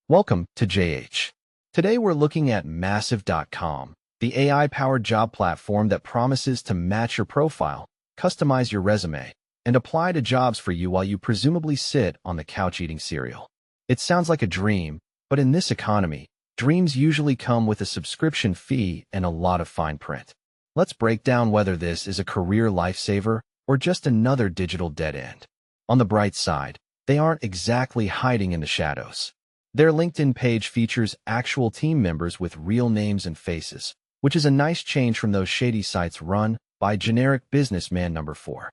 Welcome to JH. Today we're looking at Massive.com, the AI-powered job platform that promises to match your profile, customize your resume, and apply to jobs for you while you presumably sit on the couch eating cereal. It sounds like a dream, but in this economy, dreams usually come with a subscription fee and a lot of fine print. Let's break down whether this is a career lifesaver or just another digital dead end. On the bright side, they aren't exactly hiding in the shadows. Their LinkedIn page features actual team members with real names and faces, which is a nice change from those shady sites run by generic businessman number 4.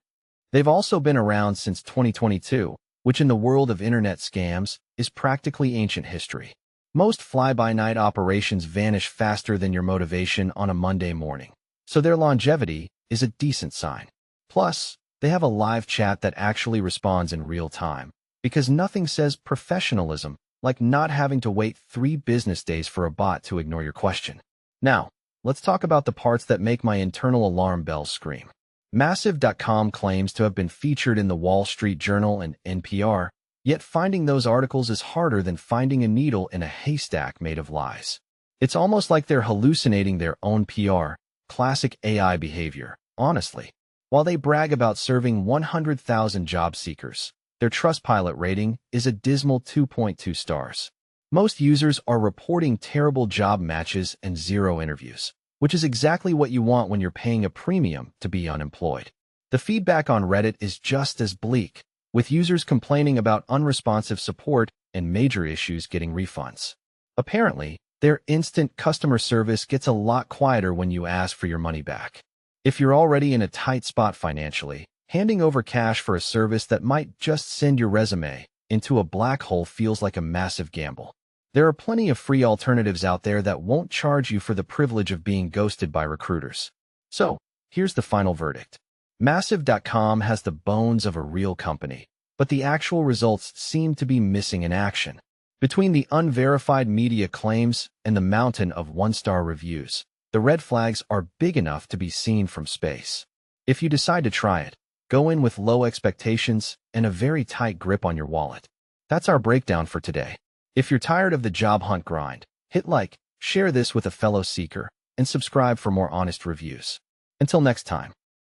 They've also been around since 2022, which in the world of internet scams is practically ancient history. Most fly-by-night operations vanish faster than your motivation on a Monday morning, so their longevity is a decent sign. Plus, they have a live chat that actually responds in real time, because nothing says professionalism like not having to wait 3 business days for a bot to ignore your question. Now, let's talk about the parts that make my internal alarm bells scream. Massive.com claims to have been featured in the Wall Street Journal and NPR, yet finding those articles is harder than finding a needle in a haystack made of lies. It's almost like they're hallucinating their own PR, classic AI behavior, honestly. While they brag about serving 100,000 job seekers, their Trustpilot rating is a dismal 2.2 stars. Most users are reporting terrible job matches and 0 interviews, which is exactly what you want when you're paying a premium to be unemployed. The feedback on Reddit is just as bleak, with users complaining about unresponsive support and major issues getting refunds. Apparently, their instant customer service gets a lot quieter when you ask for your money back. If you're already in a tight spot financially, handing over cash for a service that might just send your resume into a black hole feels like a massive gamble. There are plenty of free alternatives out there that won't charge you for the privilege of being ghosted by recruiters. So, here's the final verdict. Massive.com has the bones of a real company, but the actual results seem to be missing in action. Between the unverified media claims and the mountain of 1-star reviews, the red flags are big enough to be seen from space. If you decide to try it, go in with low expectations and a very tight grip on your wallet. That's our breakdown for today. If you're tired of the job hunt grind, hit like, share this with a fellow seeker, and subscribe for more honest reviews. Until next time.